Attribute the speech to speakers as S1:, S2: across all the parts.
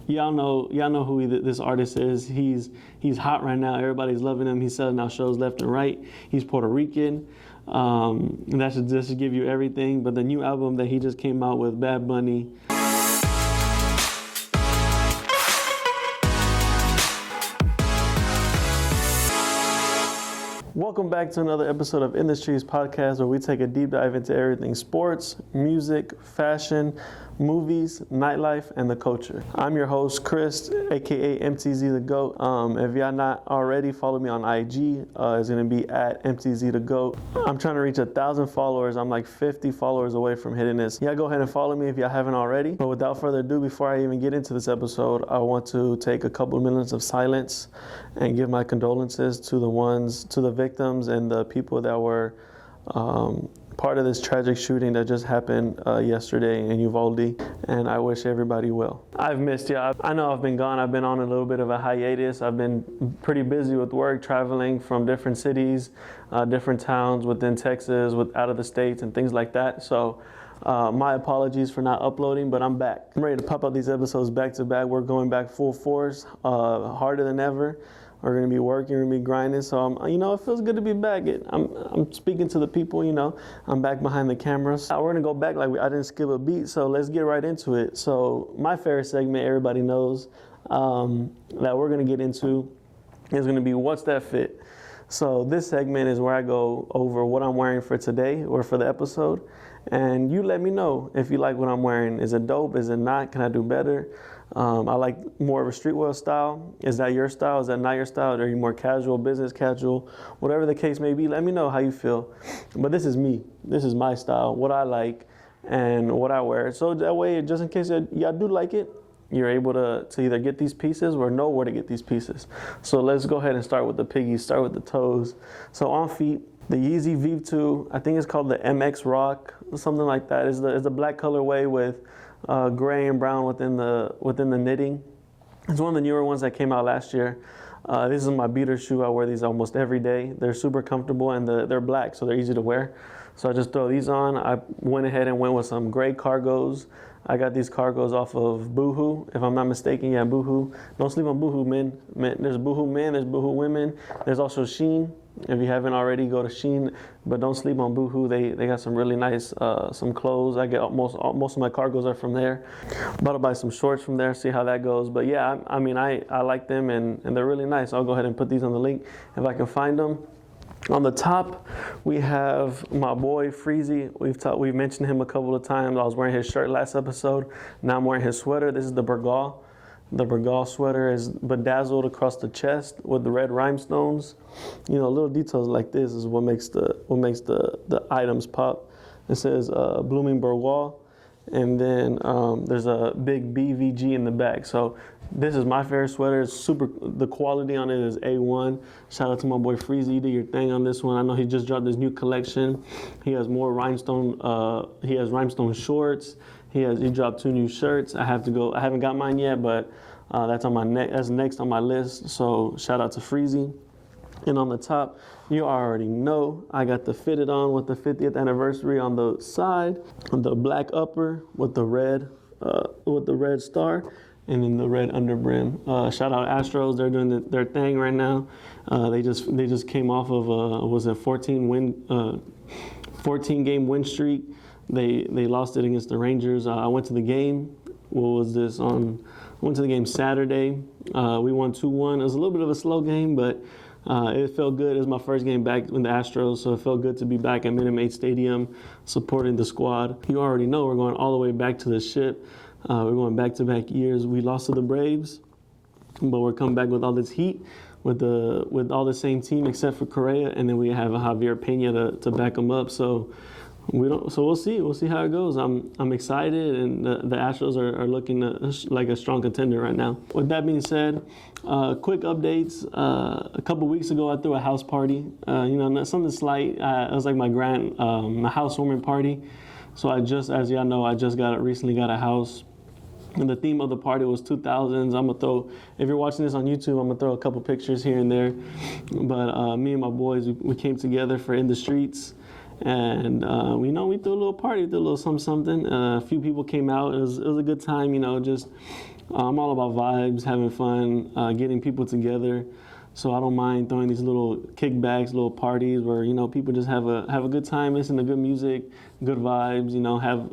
S1: y'all know who this artist is. He's hot right now. Everybody's loving him. He's selling out shows left and right. He's Puerto Rican. And that should give you everything. But the new album that he just came out with, Bad Bunny. Welcome back to another episode of In the Streets podcast, where we take a deep dive into everything sports, music, fashion, movies, nightlife, and the culture. I'm your host, Chris, aka MTZ the GOAT. If y'all not already, follow me on IG. It's gonna be at MTZ the GOAT. I'm trying to reach 1,000 followers. I'm like 50 followers away from hitting this. Yeah, go ahead and follow me if y'all haven't already. But without further ado, before I even get into this episode, I want to take a couple minutes of silence and give my condolences to the victims and the people that were part of this tragic shooting that just happened yesterday in Uvalde, and I wish everybody well. I've missed you. I know I've been gone. I've been on a little bit of a hiatus. I've been pretty busy with work, traveling from different cities, different towns within Texas, out of the states and things like that. So my apologies for not uploading, but I'm back. I'm ready to pop out these episodes back to back. We're going back full force, harder than ever. We're going to be working, we're going to be grinding. So, it feels good to be back. I'm speaking to the people, I'm back behind the cameras. We're going to go back I didn't skip a beat, so let's get right into it. So my favorite segment, everybody knows, that we're going to get into is going to be What's That Fit? So this segment is where I go over what I'm wearing for today or for the episode. And you let me know if you like what I'm wearing. Is it dope? Is it not? Can I do better? I like more of a streetwear style. Is that your style? Is that not your style? Are you more casual, business casual? Whatever the case may be, let me know how you feel. But this is me. This is my style, what I like and what I wear. So that way, just in case y'all do like it, you're able to either get these pieces or know where to get these pieces. So let's go ahead and start with the piggies, start with the toes. So on feet, the Yeezy V2, I think it's called the MX Rock, something like that. It's the black colorway with gray and brown within the knitting. It's one of the newer ones that came out last year. This is my beater shoe. I wear these almost every day. They're super comfortable and they're black, so they're easy to wear. So I just throw these on. I went ahead and went with some gray cargos. I got these cargos off of Boohoo, if I'm not mistaken. Yeah, Boohoo. Don't sleep on Boohoo men. There's Boohoo men, there's Boohoo women. There's also Shein. If you haven't already, go to Shein, but don't sleep on Boohoo. They got some really nice some clothes. I get most of my cargos are from there. About to buy some shorts from there, see how that goes. But yeah, I like them and they're really nice. I'll go ahead and put these on the link if I can find them. On the top, we have my boy Freezy. We've mentioned him a couple of times. I was wearing his shirt last episode. Now I'm wearing his sweater. This is the Bergal. The Bergal sweater is bedazzled across the chest with the red rhinestones. Little details like this is what makes the items pop. It says Blooming Bergal, and then there's a big BVG in the back. So this is my favorite sweater. It's super. The quality on it is A1. Shout out to my boy Freezy. You did your thing on this one. I know he just dropped this new collection. He has more rhinestone. He has rhinestone shorts. He dropped 2 new shirts. I haven't got mine yet, but that's on my that's next on my list. So shout out to Freezy. And on the top, you already know I got the fitted on with the 50th anniversary on the side, the black upper with the red star, and then the red underbrim. Shout out Astros. They're doing their thing right now. They just came off of a 14 game win streak. They lost it against the Rangers. I went to the game. I went to the game Saturday. We won 2-1. It was a little bit of a slow game, but it felt good. It was my first game back in the Astros, so it felt good to be back at Minute Maid Stadium supporting the squad. You already know we're going all the way back to the ship. We're going back-to-back years. We lost to the Braves, but we're coming back with all this heat, with all the same team except for Correa, and then we have Javier Pena to back them up. So we'll see. We'll see how it goes. I'm excited, and the Astros are looking like a strong contender right now. With that being said, quick updates. A couple weeks ago, I threw a house party. Something slight. It was like my housewarming party. So as y'all know, I just recently got a house. And the theme of the party was 2000s. If you're watching this on YouTube, I'm gonna throw a couple pictures here and there. But me and my boys, we came together for In the Streets. And we threw a little party, did a little something. A few people came out. It was a good time. Just I'm all about vibes, having fun, getting people together. So I don't mind throwing these little kickbacks, little parties where people just have a good time, listen to good music, good vibes.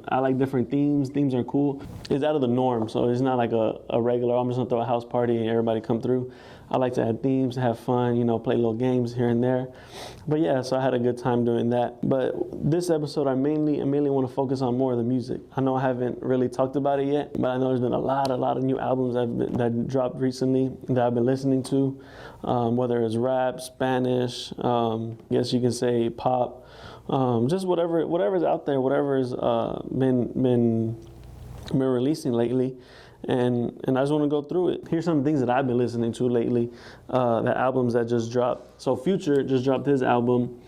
S1: I like different themes. Themes are cool. It's out of the norm, so it's not like a regular. I'm just gonna throw a house party and everybody come through. I like to add themes, have fun, play little games here and there. But yeah, so I had a good time doing that. But this episode, I mainly want to focus on more of the music. I know I haven't really talked about it yet, but I know there's been a lot of new albums that dropped recently that I've been listening to, whether it's rap, Spanish, I guess you can say pop, just whatever's out there, whatever's been releasing lately. And I just want to go through it. Here's some things that I've been listening to lately, the albums that just dropped. So Future just dropped his album.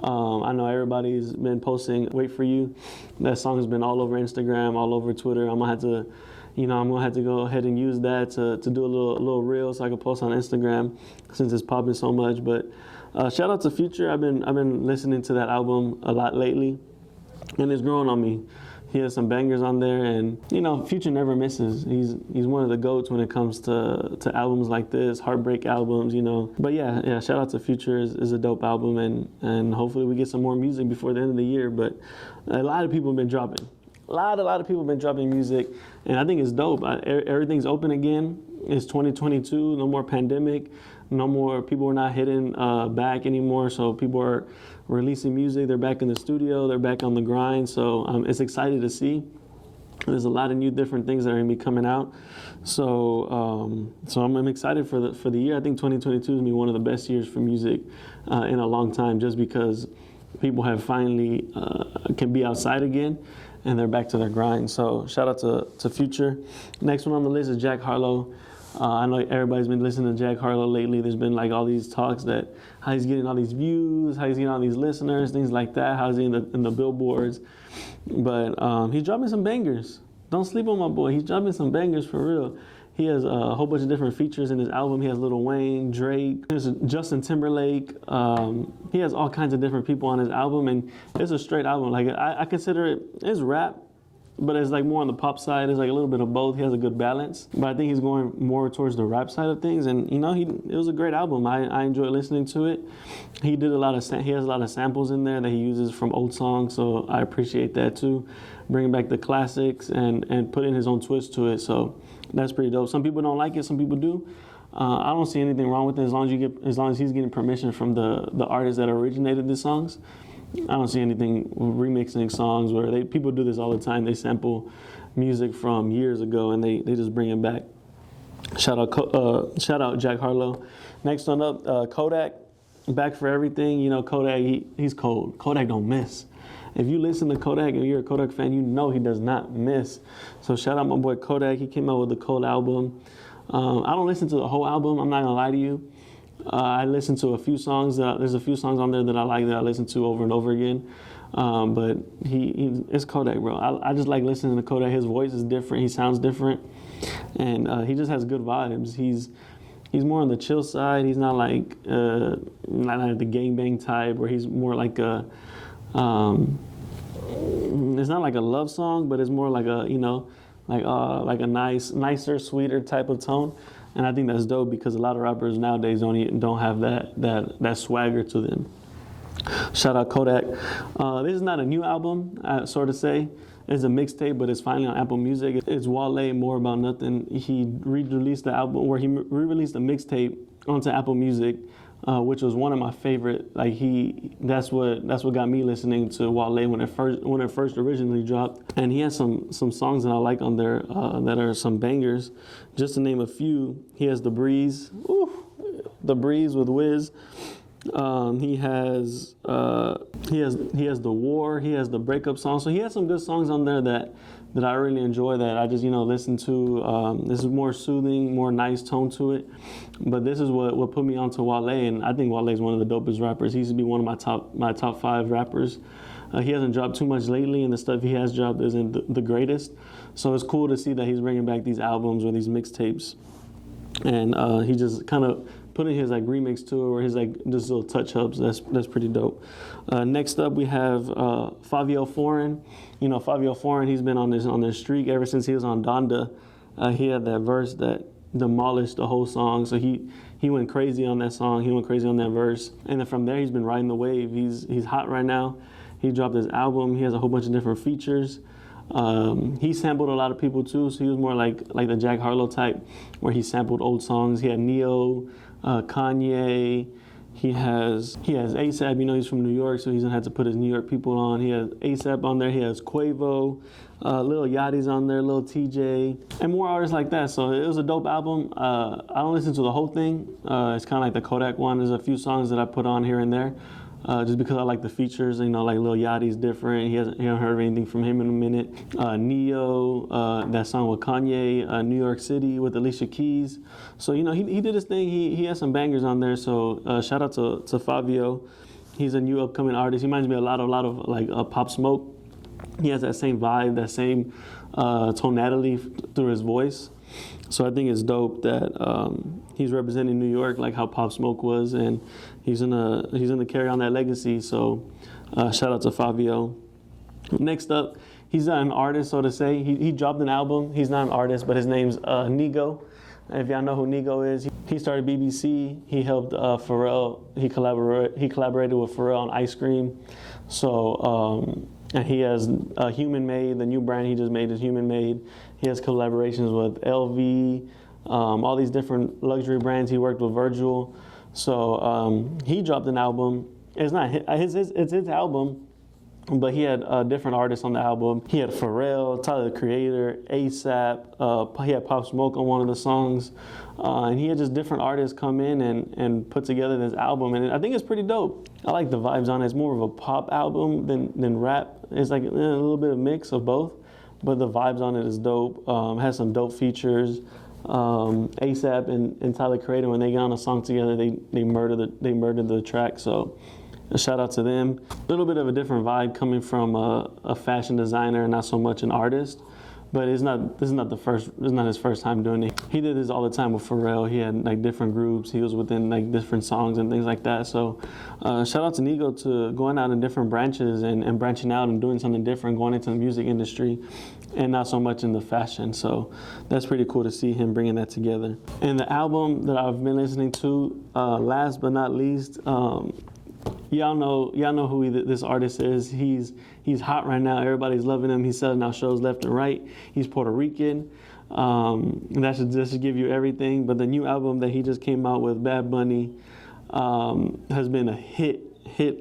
S1: I know everybody's been posting Wait For You. That song has been all over Instagram, all over Twitter. I'm gonna have to go ahead and use that to do a little reel so I can post on Instagram since it's popping so much. But shout out to Future. I've been listening to that album a lot lately, and it's growing on me. He has some bangers on there, and Future never misses. He's one of the GOATs when it comes to albums like this, heartbreak albums, But yeah, shout out to Future is a dope album, and hopefully we get some more music before the end of the year. But a lot of people have been dropping. A lot of people have been dropping music, and I think it's dope. Everything's open again. It's 2022, no more pandemic, no more, people are not hitting back anymore, so people are releasing music, they're back in the studio, they're back on the grind, so it's exciting to see. There's a lot of new different things that are going to be coming out, so I'm excited for the year. I think 2022 is going to be one of the best years for music in a long time, just because people have finally can be outside again, and they're back to their grind. So shout out to Future. Next one on the list is Jack Harlow. I know everybody's been listening to Jack Harlow lately. There's been like all these talks that how he's getting all these views, how he's getting all these listeners, things like that, how he's in the billboards. But he's dropping some bangers. Don't sleep on my boy. He's dropping some bangers for real. He has a whole bunch of different features in his album. He has Lil Wayne, Drake, there's Justin Timberlake. He has all kinds of different people on his album, and it's a straight album. Like I consider it's rap, but it's like more on the pop side. It's like a little bit of both. He has a good balance, but I think he's going more towards the rap side of things. And it was a great album. I enjoyed listening to it. He has a lot of samples in there that he uses from old songs, so I appreciate that too. Bringing back the classics and putting his own twist to it. So that's pretty dope. Some people don't like it, some people do. I don't see anything wrong with it as long as he's getting permission from the artists that originated the songs. I don't see anything remixing songs where people do this all the time. They sample music from years ago and they just bring it back. Shout out Jack Harlow. Next one up, Kodak, Back for Everything. Kodak, he's cold. Kodak don't miss. If you listen to Kodak and you're a Kodak fan, he does not miss. So shout out my boy Kodak. He came out with the Cold album. I don't listen to the whole album. I'm not gonna lie to you. I listened to a few songs. There's a few songs on there that I like that I listen to over and over again. But it's Kodak, bro. I just like listening to Kodak. His voice is different. He sounds different, and he just has good vibes. He's more on the chill side. He's not like the gangbang type, where he's more like a. It's not like a love song, but it's more like a like a nicer, sweeter type of tone. And I think that's dope because a lot of rappers nowadays don't have that swagger to them. Shout out Kodak. This is not a new album, sort of say. It's a mixtape, but it's finally on Apple Music. It's Wale, More About Nothing. He re-released the album, where he re-released a mixtape onto Apple Music, which was one of my favorite. That's what got me listening to Wale when it first originally dropped. And he has some songs that I like on there that are some bangers. Just to name a few, he has The Breeze. The Breeze with Wiz. He has The War. He has the breakup song. So he has some good songs on there that I really enjoy, that I just listen to. This is more soothing, more nice tone to it. But this is what put me onto Wale, and I think Wale is one of the dopest rappers. He used to be one of my top 5 rappers. He hasn't dropped too much lately, and the stuff he has dropped isn't the greatest. So it's cool to see that he's bringing back these albums or these mixtapes, and he just kind of putting his like remix to it, or his like just little touch ups. That's pretty dope. Next up, we have Fabio Foreign. You know, Fabio Foreign, he's been on this streak ever since he was on Donda. He had that verse that demolished the whole song. So he went crazy on that song. He went crazy on that verse. And then from there, he's been riding the wave. He's hot right now. He dropped his album. He has a whole bunch of different features. He sampled a lot of people too. So he was more like the Jack Harlow type, where he sampled old songs. He had Neo, Kanye. He has ASAP. You know, he's from New York, so he's gonna have to put his New York people on. He has ASAP on there. He has Quavo, Lil Yachty's on there, Lil TJ, and more artists like that. So it was a dope album. I don't listen to the whole thing. It's kind of like the Kodak one. There's a few songs that I put on here and there. Just because I like the features, you know, like Lil Yachty's different. He hasn't heard anything from him in a minute. Neo, that song with Kanye, New York City with Alicia Keys. So, you know, he did his thing. He has some bangers on there. So shout out to Fabio. He's a new upcoming artist. He reminds me a lot of like Pop Smoke. He has that same vibe, that same tonality through his voice. So I think it's dope that he's representing New York like how Pop Smoke was, and he's gonna carry on that legacy. So shout out to Fabio. Next up, he's not an artist, so to say. He dropped an album. He's not an artist, but his name's Nigo. If y'all know who Nigo is, he started BBC. He helped Pharrell. He collaborated with Pharrell on Ice Cream. So and he has Human Made, the new brand he just made is Human Made. He has collaborations with LV, all these different luxury brands. He worked with Virgil. So he dropped an album. It's not it's his album, but he had different artists on the album. He had Pharrell, Tyler the Creator, ASAP. He had Pop Smoke on one of the songs. And he had just different artists come in and put together this album. And I think it's pretty dope. I like the vibes on it. It's more of a pop album than rap. It's like a little bit of mix of both. But the vibes on it is dope. Has some dope features. ASAP and Tyler Creator, when they got on a song together, they murdered the track. So a shout out to them. A little bit of a different vibe coming from a fashion designer and not so much an artist. But this is not his first time doing it. He did this all the time with Pharrell. He had like different groups. He was within like different songs and things like that. So shout out to Nigo to going out in different branches and branching out and doing something different, going into the music industry and not so much in the fashion. So that's pretty cool to see him bringing that together. And the album that I've been listening to, last but not least, y'all know who this artist is. He's hot right now. Everybody's loving him. He's selling out shows left and right. He's Puerto Rican. That should give you everything. But the new album that he just came out with, Bad Bunny, has been a hit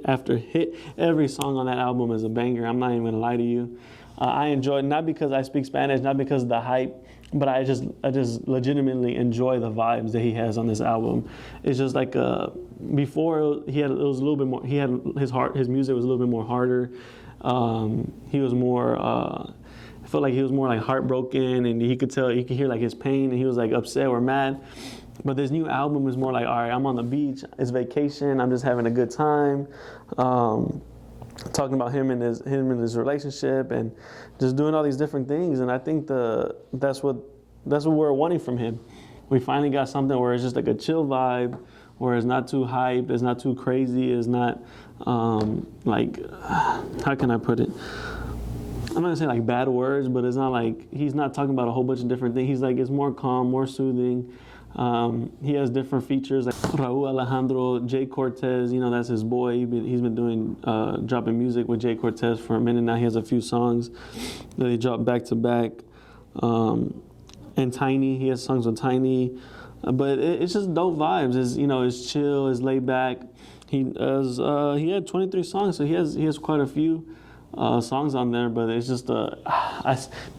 S1: after hit. Every song on that album is a banger. I'm not even gonna lie to you. I enjoy it, not because I speak Spanish, not because of the hype, but I just legitimately enjoy the vibes that he has on this album. It's just like before it was a little bit more. His music was a little bit more harder. He was more. I felt like he was more like heartbroken, and you could hear like his pain, and he was like upset or mad. But this new album is more like, all right, I'm on the beach, it's vacation, I'm just having a good time. Talking about him and his relationship and just doing all these different things, and I think that's what we're wanting from him. We finally got something where it's just like a chill vibe, where it's not too hype, it's not too crazy, it's not like, how can I put it? I'm not gonna say like bad words, but it's not like he's not talking about a whole bunch of different things. He's like, it's more calm, more soothing. He has different features like Raul Alejandro, Jay Cortez, you know, that's his boy. He's been doing, dropping music with Jay Cortez for a minute now. He has a few songs that he dropped back to back. And Tiny, he has songs with Tiny. But it's just dope vibes. It's chill, it's laid back. He had 23 songs, so he has quite a few songs on there, but it's just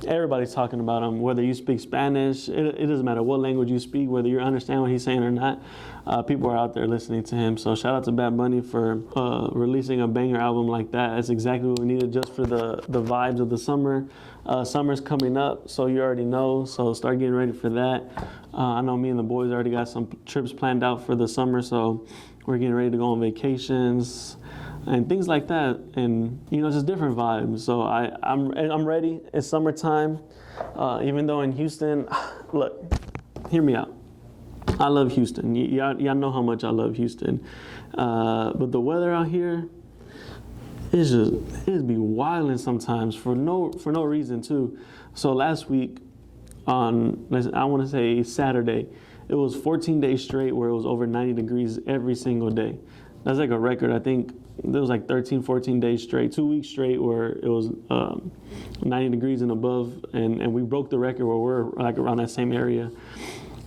S1: everybody's talking about him. Whether you speak Spanish, it doesn't matter what language you speak, whether you understand what he's saying or not. People are out there listening to him. So shout out to Bad Bunny for releasing a banger album like that. That's exactly what we needed just for the vibes of the summer. Summer's coming up, so you already know. So start getting ready for that. I know me and the boys already got some trips planned out for the summer, so we're getting ready to go on vacations and things like that, and just different vibes. So I'm ready. It's summertime. Even though in Houston, look, hear me out. I love Houston. Y'all know how much I love Houston. But the weather out here, it be wilding sometimes for no reason too. So last week on, I want to say Saturday, it was 14 days straight where it was over 90 degrees every single day. That's like a record. I think there was like 13, 14 days straight, 2 weeks straight where it was 90 degrees and above, and we broke the record where we're like around that same area.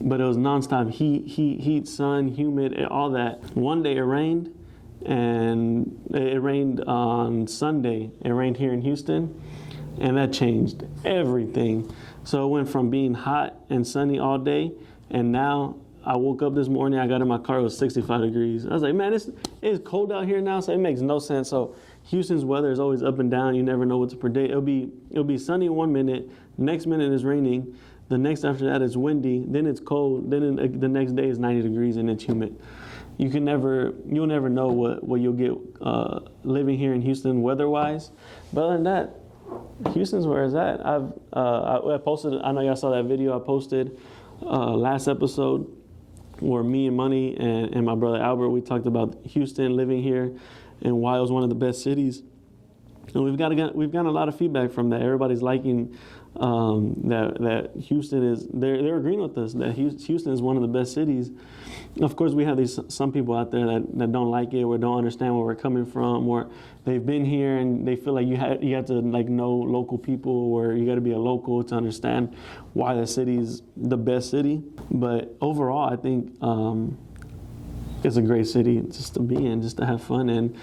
S1: But it was nonstop heat, sun, humid, all that. One day it rained, and it rained on Sunday. It rained here in Houston, and that changed everything. So it went from being hot and sunny all day, and now I woke up this morning, I got in my car, it was 65 degrees. I was like, man, it's cold out here now, so it makes no sense. So Houston's weather is always up and down. You never know what to predict. It'll be sunny 1 minute, next minute it's raining, the next after that it's windy, then it's cold, then the next day is 90 degrees and it's humid. You'll never know what you'll get living here in Houston weather-wise. But other than that, Houston's where it's at. I posted, I know y'all saw that video I posted last episode where me and Money and my brother Albert, we talked about Houston, living here, and why it was one of the best cities. And we've gotten a lot of feedback from that. Everybody's liking that Houston is, they're agreeing with us that Houston is one of the best cities. Of course, we have some people out there that don't like it or don't understand where we're coming from, or they've been here and they feel like you have to like know local people, or you got to be a local to understand why the city's the best city. But overall, I think it's a great city just to be in, just to have fun, and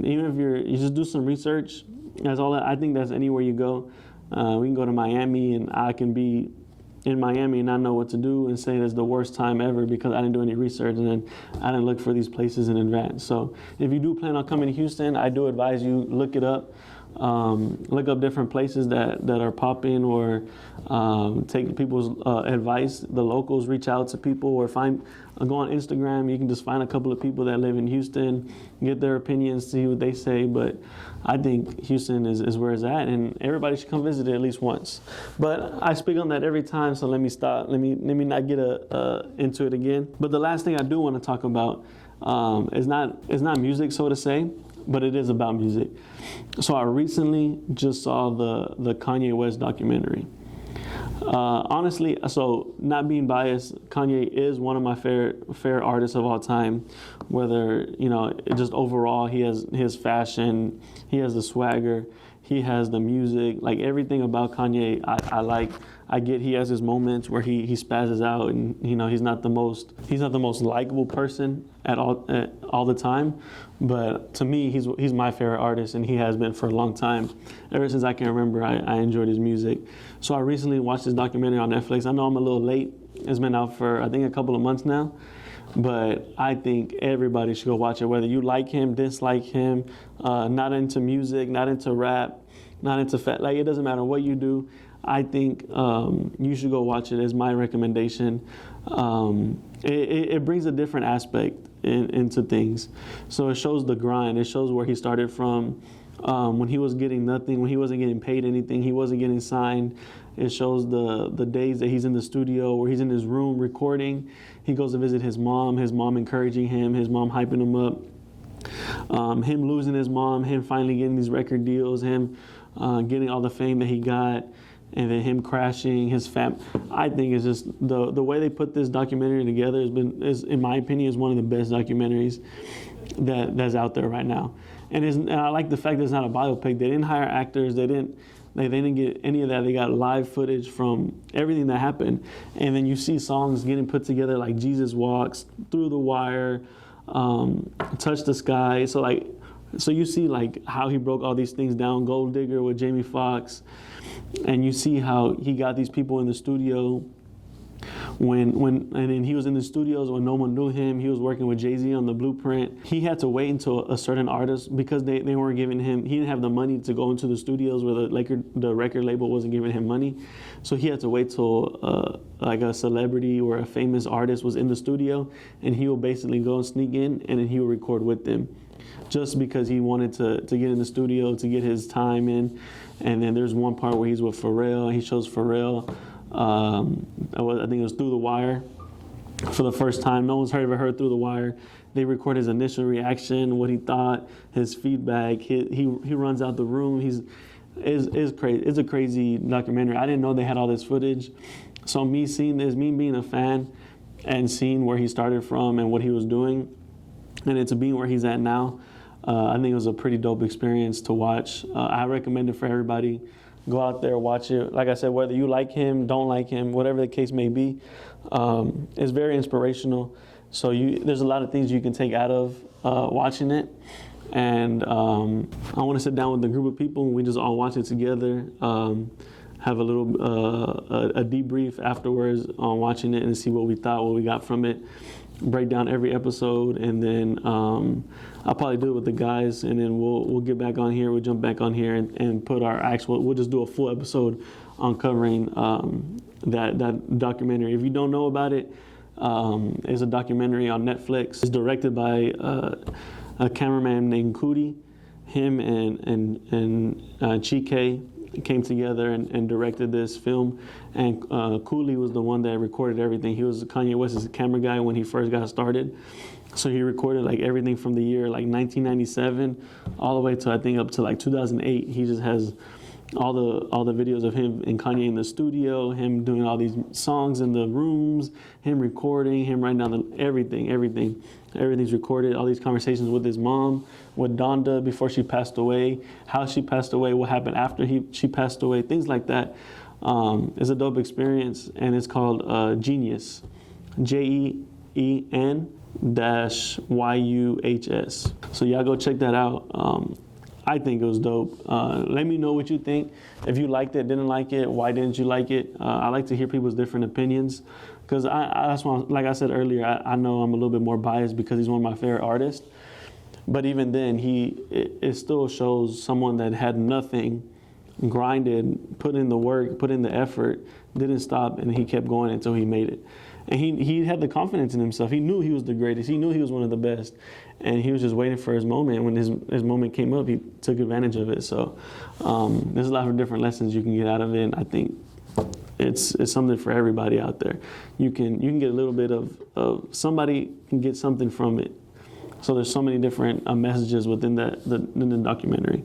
S1: even if you just do some research. That's all. I think that's anywhere you go. We can go to Miami, and I can be in Miami and not know what to do and say it's the worst time ever because I didn't do any research and then I didn't look for these places in advance. So if you do plan on coming to Houston, I do advise you look it up. Look up different places that are popping, or take people's advice. The locals, reach out to people, or go on Instagram. You can just find a couple of people that live in Houston, get their opinions, see what they say. But I think Houston is where it's at, and everybody should come visit it at least once. But I speak on that every time, so let me stop. Let me not get into it again. But the last thing I do want to talk about is not music, so to say, but it is about music. So I recently just saw the Kanye West documentary. Honestly, so not being biased, Kanye is one of my favorite artists of all time. Whether, just overall, he has his fashion, he has the swagger, he has the music, like everything about Kanye I like. I get he has his moments where he spazzes out, and he's not the most likable person at all the time, but to me he's my favorite artist, and he has been for a long time. Ever since I can remember, I enjoyed his music. So I recently watched this documentary on Netflix. I know I'm a little late. It's been out for I think a couple of months now, but I think everybody should go watch it, whether you like him, dislike him, not into music, not into rap, not into like it doesn't matter what you do. I think you should go watch it as my recommendation. It brings a different aspect into things. So it shows the grind. It shows where he started from, when he was getting nothing, when he wasn't getting paid anything, he wasn't getting signed. It shows the days that he's in the studio, where he's in his room recording. He goes to visit his mom encouraging him, his mom hyping him up. Him losing his mom, him finally getting these record deals, him getting all the fame that he got, and then him crashing his I think it's just the way they put this documentary together is in my opinion, is one of the best documentaries that's out there right now. And I like the fact that it's not a biopic. They didn't hire actors. They didn't get any of that. They got live footage from everything that happened. And then you see songs getting put together like Jesus Walks, Through the Wire, Touch the Sky. So you see like how he broke all these things down. Gold Digger with Jamie Foxx. And you see how he got these people in the studio and then he was in the studios when no one knew him. He was working with Jay-Z on the Blueprint. He had to wait until a certain artist, because they weren't giving him, he didn't have the money to go into the studios where the record label wasn't giving him money. So he had to wait till like a celebrity or a famous artist was in the studio, and he would basically go and sneak in, and then he would record with them, just because he wanted to get in the studio to get his time in. And then there's one part where he's with Pharrell. He shows Pharrell, I think it was Through the Wire. for the first time. No one's ever heard Through the Wire. They record his initial reaction, what he thought, his feedback. He runs out the room. Is crazy. It's a crazy documentary. I didn't know they had all this footage. So me seeing this, me being a fan and seeing where he started from and what he was doing, and it's being where he's at now, I think it was a pretty dope experience to watch. I recommend it for everybody. Go out there, watch it. Like I said, whether you like him, don't like him, whatever the case may be, it's very inspirational. So there's a lot of things you can take out of watching it. And I want to sit down with a group of people and we just all watch it together. Have a little a debrief afterwards on watching it and see what we thought, what we got from it. Break down every episode, and then I'll probably do it with the guys, and then we'll get back on here. We'll jump back on here and put our actual. We'll just do a full episode on covering that documentary. If you don't know about it, it's a documentary on Netflix. It's directed by a cameraman named Cootie. Him and Chike came together and directed this film, and Cooley was the one that recorded everything. He was Kanye West's camera guy when he first got started, so he recorded like everything from the year like 1997 all the way to I think up to like 2008. He just has all the videos of him and Kanye in the studio, him doing all these songs in the rooms, him recording, him writing down everything's recorded. All these conversations with his mom, with Donda before she passed away, how she passed away, what happened after she passed away, things like that. It's a dope experience, and it's called Genius, GEN-YUHS. So y'all go check that out. I think it was dope. Let me know what you think. If you liked it, didn't like it, why didn't you like it? I like to hear people's different opinions, because that's why, like I said earlier, I know I'm a little bit more biased because he's one of my favorite artists. But even then, it still shows someone that had nothing, grinded, put in the work, put in the effort, didn't stop, and he kept going until he made it. And he had the confidence in himself. He knew he was the greatest. He knew he was one of the best. And he was just waiting for his moment. When his moment came up, he took advantage of it. So there's a lot of different lessons you can get out of it. And I think it's something for everybody out there. You can get a little bit of somebody can get something from it. So there's so many different messages within the documentary.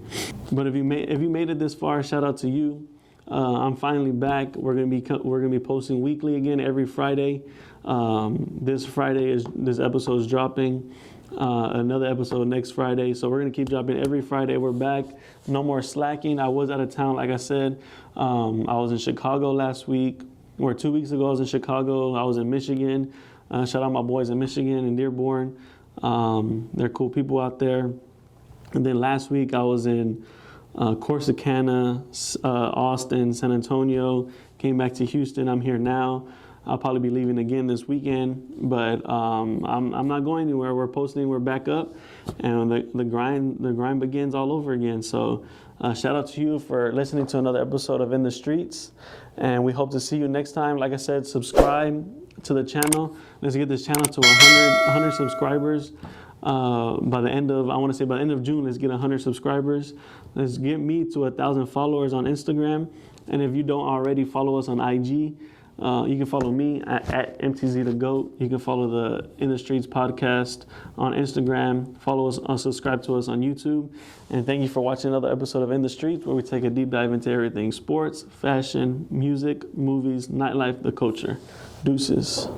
S1: But if you made it this far, shout out to you. I'm finally back. We're gonna be posting weekly again every Friday. This Friday this episode is dropping. Another episode next Friday. So we're gonna keep dropping every Friday. We're back. No more slacking. I was out of town, like I said. I was in Chicago last week, or 2 weeks ago. I was in Chicago. I was in Michigan. Shout out my boys in Michigan and Dearborn. They're cool people out there. And then last week I was in Corsicana, Austin, San Antonio. Came back to Houston. I'm here now. I'll probably be leaving again this weekend, but I'm not going anywhere. We're posting. We're back up, and the grind begins all over again. So shout out to you for listening to another episode of In the Streets, and we hope to see you next time. Like I said, subscribe to the channel. Let's get this channel to 100 subscribers. By the end of June, let's get 100 subscribers. Let's get me to 1,000 followers on Instagram. And if you don't already follow us on IG, you can follow me at MTZ the GOAT. You can follow the In the Streets podcast on Instagram. Follow us, subscribe to us on YouTube. And thank you for watching another episode of In the Streets, where we take a deep dive into everything: sports, fashion, music, movies, nightlife, the culture. Deuces.